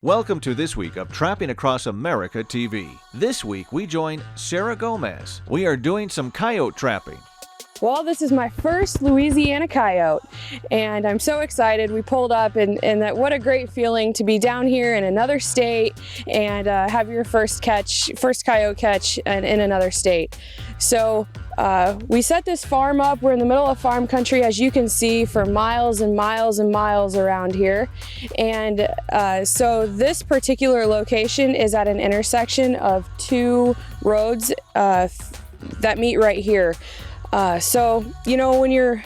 Welcome to this week of Trapping Across America TV. This week we join Sarah Gomez. We are doing some coyote trapping. Well, this is my first Louisiana coyote, and I'm so excited. We pulled up, and that what a great feeling to be down here in another state and have your first coyote catch in another state. So we set this farm up. We're in the middle of farm country, as you can see, for miles and miles and miles around here. And so this particular location is at an intersection of two roads that meet right here. So, you know, when you're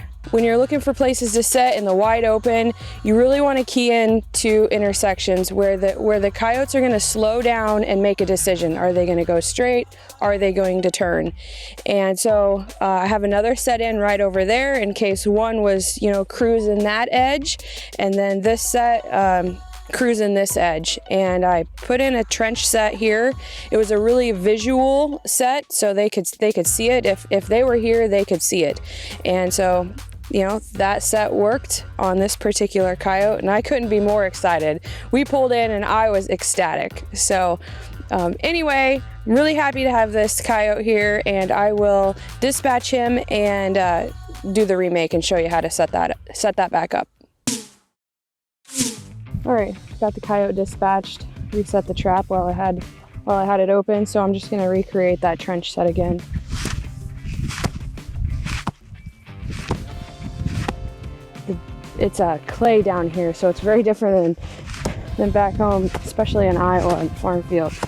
looking for places to set in the wide open, you really want to key in to intersections where the coyotes are going to slow down and make a decision. Are they going to go straight? Are they going to turn? And so I have another set in right over there in case one was, you know, cruising that edge, and then this set cruising this edge. And I put in a trench set here. It was a really visual set, so they could see it. If they were here, they could see it. And so, you know, that set worked on this particular coyote, and I couldn't be more excited. We pulled in and I was ecstatic. So anyway, I'm really happy to have this coyote here, and I will dispatch him and do the remake and show you how to set that back up. All right, got the coyote dispatched. Reset the trap while I had it open, so I'm just gonna recreate that trench set again. It's clay down here, so it's very different than back home, especially in Iowa and farm fields.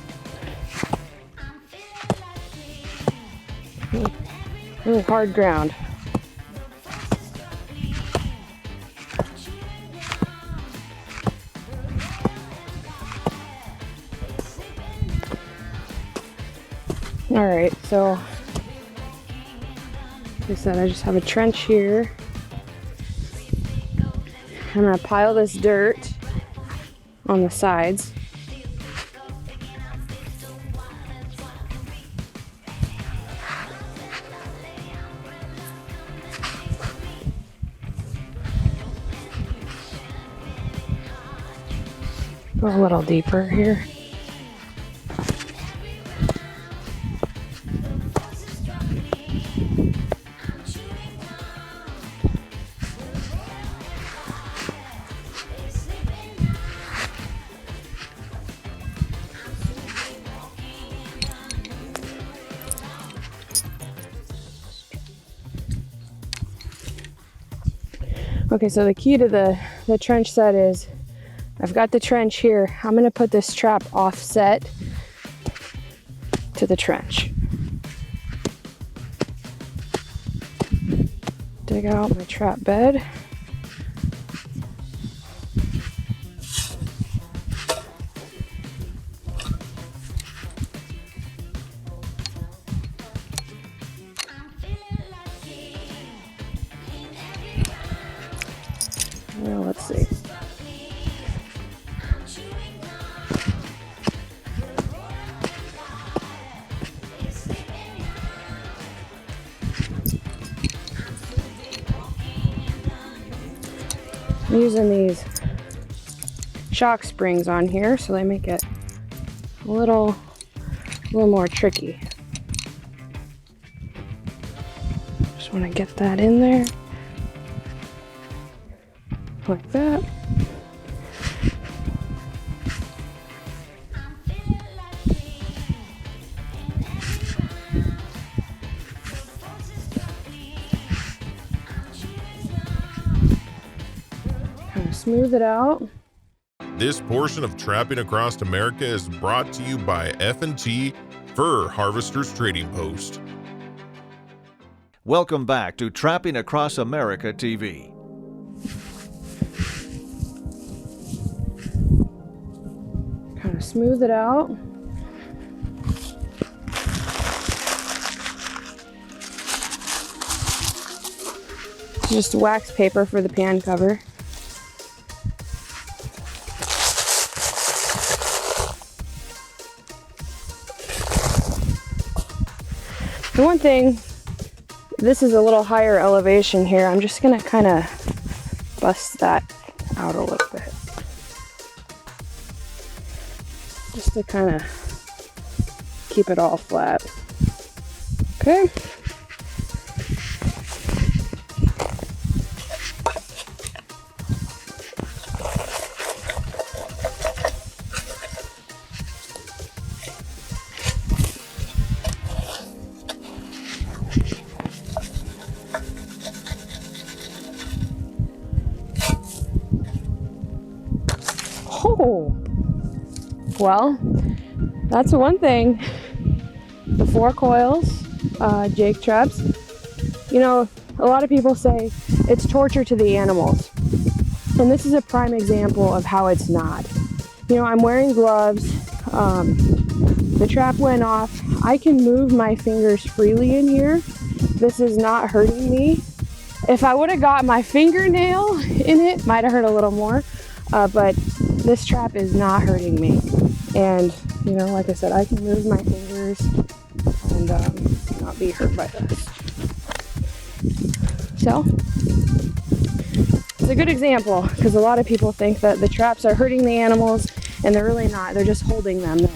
Really hard ground. All right, so like I said, I just have a trench here. I'm gonna pile this dirt on the sides. Go a little deeper here. Okay, so the key to the trench set is I've got the trench here. I'm gonna put this trap offset to the trench. Dig out my trap bed. Well, let's see. I'm using these shock springs on here, so they make it a little more tricky. Just want to get that in there. Like that. Kind of smooth it out. This portion of Trapping Across America is brought to you by F&T Fur Harvesters Trading Post. Welcome back to Trapping Across America TV. Kind of smooth it out. Just wax paper for the pan cover. The one thing, this is a little higher elevation here. I'm just gonna kind of bust that out a little bit. to kind of keep it all flat. Okay. Oh, well, that's the one thing. The 4 coils, jake traps. You know, a lot of people say it's torture to the animals. And this is a prime example of how it's not. You know, I'm wearing gloves. The trap went off. I can move my fingers freely in here. This is not hurting me. If I would have got my fingernail in it, might have hurt a little more. But this trap is not hurting me. And, you know, like I said, I can move my fingers and not be hurt by this. So, it's a good example because a lot of people think that the traps are hurting the animals and they're really not. They're just holding them there.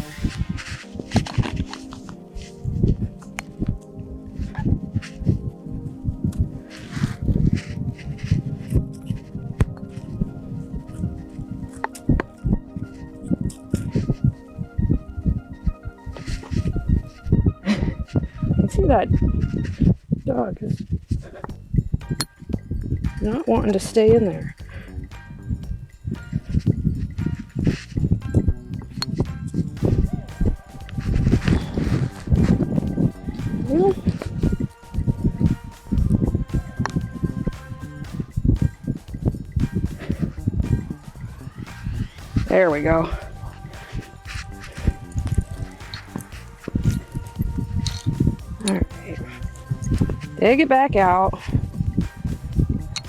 See that dog is not wanting to stay in there. Well, there we go. Dig it back out,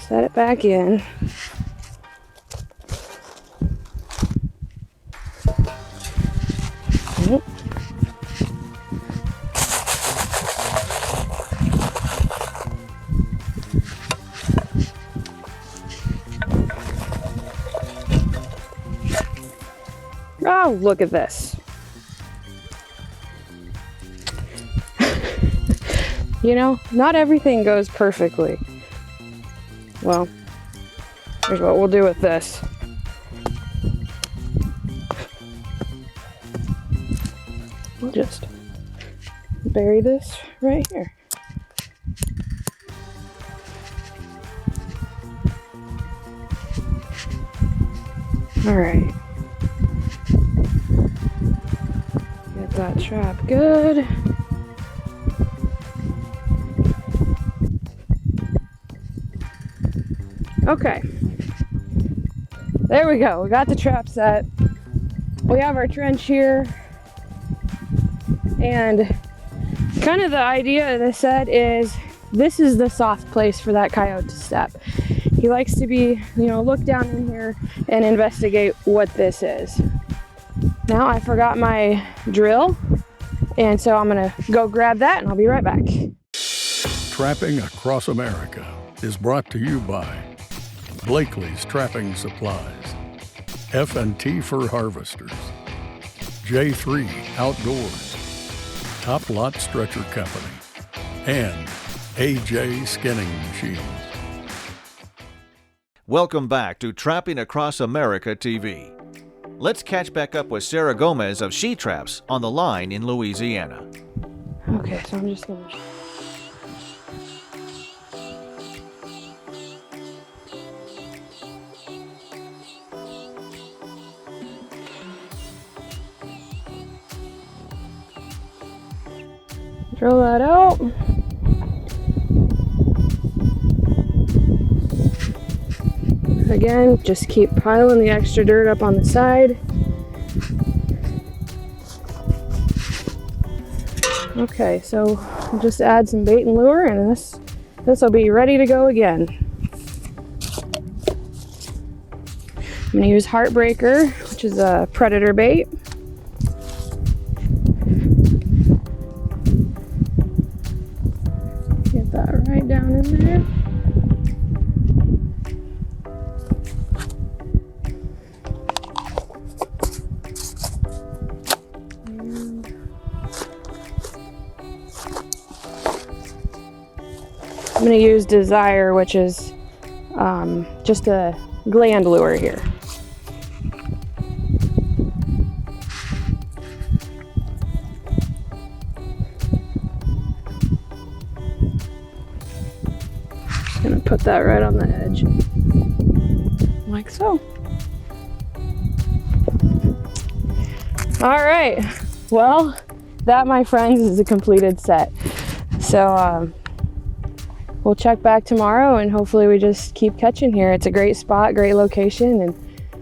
set it back in. Oh, look at this. You know, not everything goes perfectly. Well, here's what we'll do with this. We'll just bury this right here. All right. Get that trap good. Okay, there we go. We got the trap set. We have our trench here. And kind of the idea of the set is this is the soft place for that coyote to step. He likes to be, you know, look down in here and investigate what this is. Now I forgot my drill, and so I'm gonna go grab that and I'll be right back. Trapping Across America is brought to you by Blakely's Trapping Supplies, F&T Fur Harvesters, J3 Outdoors, Top Lot Stretcher Company, and AJ Skinning Machines. Welcome back to Trapping Across America TV. Let's catch back up with Sarah Gomez of She Traps on the line in Louisiana. Okay, so I'm just gonna... drill that out. Again, just keep piling the extra dirt up on the side. Okay, so we'll just add some bait and lure, and this will be ready to go again. I'm going to use Heartbreaker, which is a predator bait. Get that right down in there. I'm gonna use Desire, which is just a gland lure here. Just gonna put that right on the edge, like so. All right, well, that, my friends, is a completed set. So we'll check back tomorrow and hopefully we just keep catching here. It's a great spot, great location, and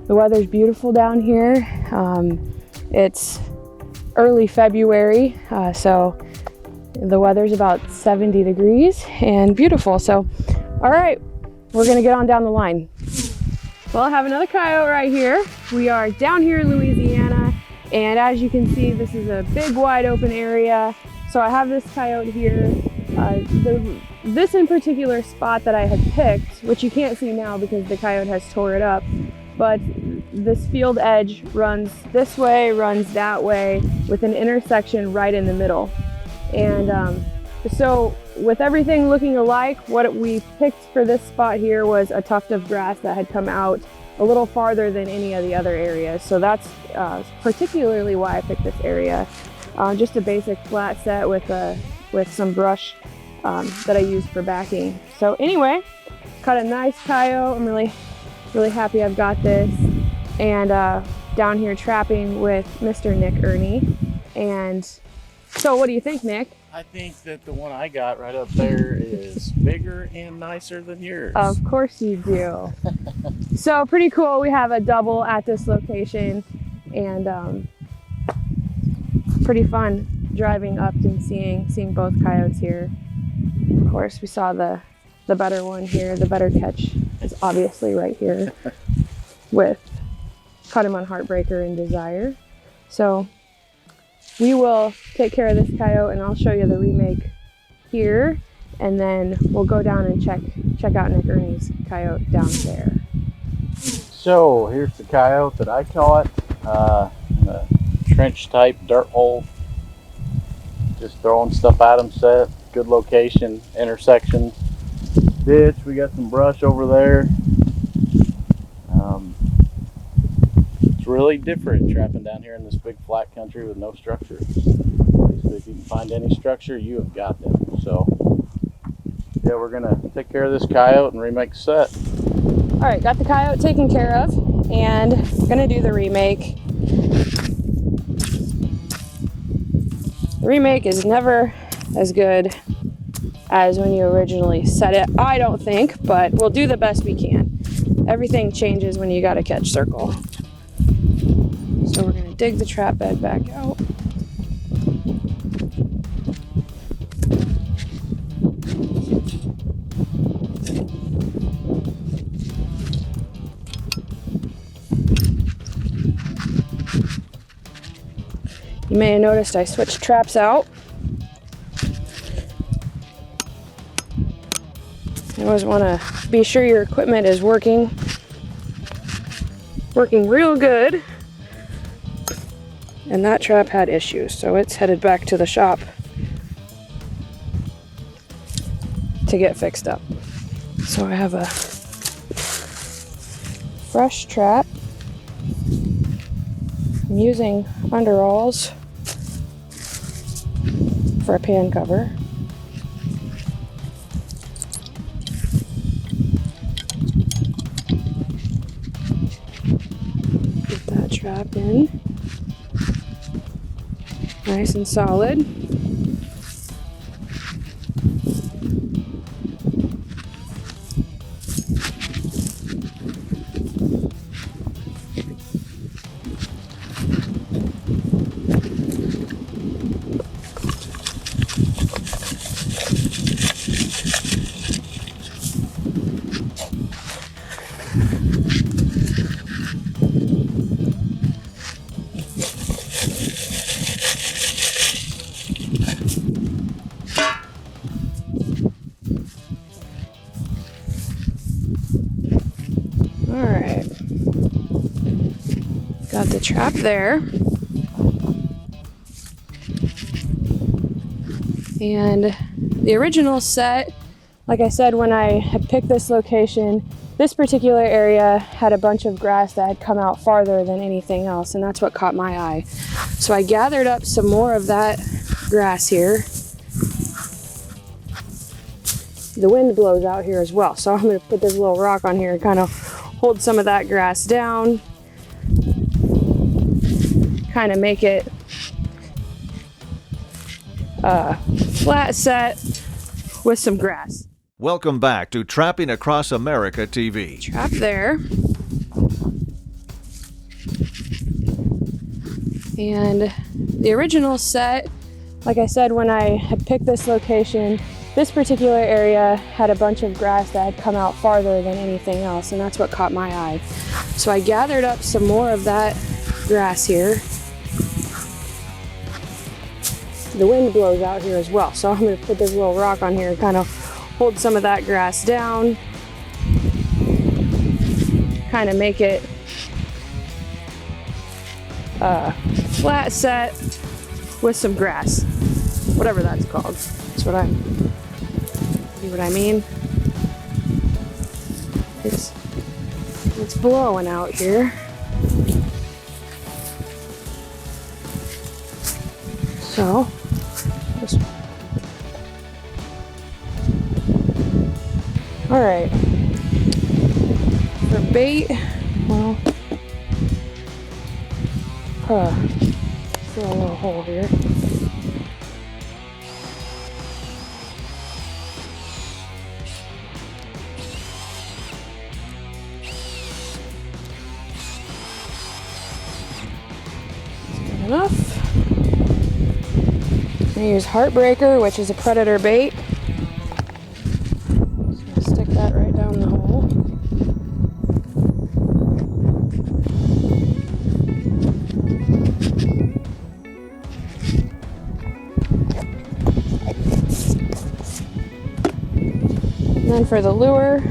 the weather's beautiful down here. It's early February, so the weather's about 70 degrees and beautiful. So, all right, we're gonna get on down the line. Well, I have another coyote right here. We are down here in Louisiana, and as you can see, this is a big wide open area. So I have this coyote here. This in particular spot that I had picked, which you can't see now because the coyote has tore it up, but this field edge runs this way, runs that way, with an intersection right in the middle. And so with everything looking alike, what we picked for this spot here was a tuft of grass that had come out a little farther than any of the other areas. So that's particularly why I picked this area. Just a basic flat set with some brush that I used for backing. So anyway, caught a nice coyote. I'm really happy I've got this. And down here trapping with Mr. Nick Ernie. And so what do you think, Nick? I think that the one I got right up there is bigger and nicer than yours. Of course you do. So pretty cool. We have a double at this location, and pretty fun driving up and seeing both coyotes here. Of course, we saw the better one here. The better catch is obviously right here with caught him on Heartbreaker and Desire. So we will take care of this coyote and I'll show you the remake here, and then we'll go down and check out Nick Ernie's coyote down there. So here's the coyote that I caught in a trench type dirt hole. Just throwing stuff at him, set, good location, intersection, ditch. We got some brush over there. It's really different trapping down here in this big flat country with no structure. Basically, if you can find any structure, you have got them. So yeah, we're gonna take care of this coyote and remake the set. All right, got the coyote taken care of, and gonna do the remake. The remake is never as good as when you originally set it, I don't think, but we'll do the best we can. Everything changes when you got a catch circle. So we're gonna dig the trap bed back out. You may have noticed I switched traps out. You always want to be sure your equipment is working real good. And that trap had issues, so it's headed back to the shop to get fixed up. So I have a fresh trap. I'm using underalls for a pan cover. Get that trap in. Nice and solid. Alright, got the trap there, and the original set Like I said, when I had picked this location, this particular area had a bunch of grass that had come out farther than anything else, and that's what caught my eye. So I gathered up some more of that grass here. The wind blows out here as well, so I'm going to put this little rock on here and kind of hold some of that grass down, kind of make it flat set with some grass. Welcome back to Trapping Across America TV. Trap there. And the original set, like I said, when I had picked this location, this particular area had a bunch of grass that had come out farther than anything else, and that's what caught my eye. So I gathered up some more of that grass here. The wind blows out here as well, so I'm going to put this little rock on here and kind of hold some of that grass down, kind of make it flat set with some grass, whatever that's called. That's what see what I mean? It's blowing out here. So, all right. For bait, well, throw a little hole here. Good enough. I use Heartbreaker, which is a predator bait. Just gonna stick that right down the hole. And then for the lure,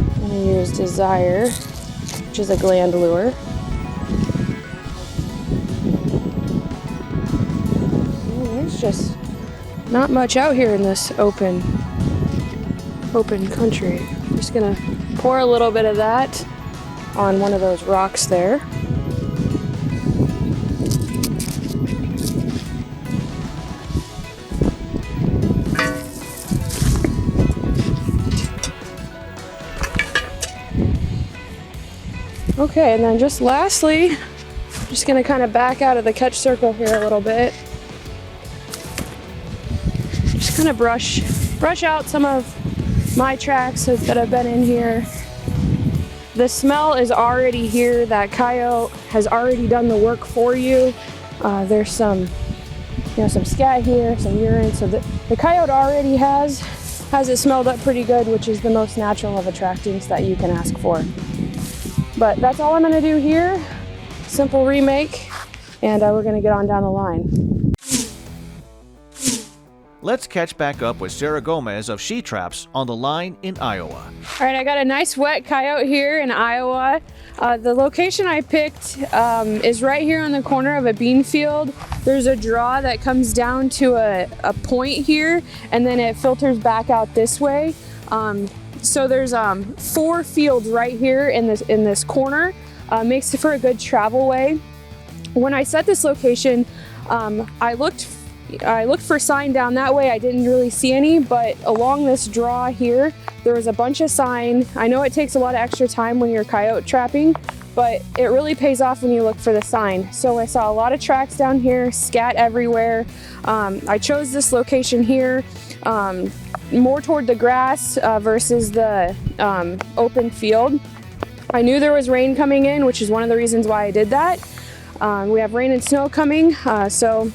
I'm gonna use Desire, which is a gland lure. There's just not much out here in this open country. I'm just gonna pour a little bit of that on one of those rocks there. Okay, and then just lastly, I'm just gonna kind of back out of the catch circle here a little bit. Just kind of brush out some of my tracks that have been in here. The smell is already here. That coyote has already done the work for you. There's some scat here, some urine. So the coyote already has it smelled up pretty good, which is the most natural of attractants that you can ask for. But that's all I'm gonna do here. Simple remake, and we're gonna get on down the line. Let's catch back up with Sarah Gomez of She Traps on the line in Iowa. All right, I got a nice wet coyote here in Iowa. The location I picked is right here on the corner of a bean field. There's a draw that comes down to a point here, and then it filters back out this way. So there's 4 fields right here in this corner. Makes it for a good travel way. When I set this location, I looked for sign down that way. I didn't really see any, but along this draw here, there was a bunch of sign. I know it takes a lot of extra time when you're coyote trapping, but it really pays off when you look for the sign. So I saw a lot of tracks down here, scat everywhere. I chose this location here, more toward the grass versus the open field. I knew there was rain coming in, which is one of the reasons why I did that. We have rain and snow coming, so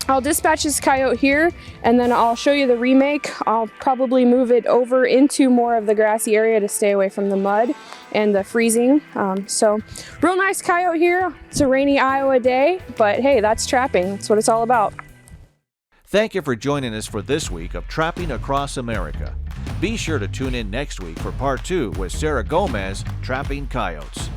I'll dispatch this coyote here, and then I'll show you the remake. I'll probably move it over into more of the grassy area to stay away from the mud and the freezing. So real nice coyote here. It's a rainy Iowa day, but hey, that's trapping. That's what it's all about. Thank you for joining us for this week of Trapping Across America. Be sure to tune in next week for part 2 with Sarah Gomez, Trapping Coyotes.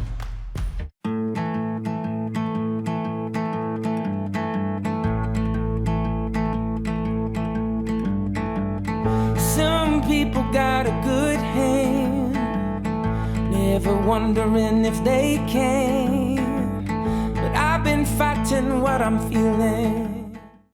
people got a good hand, never wondering if they can. But I've been fighting what I'm feeling.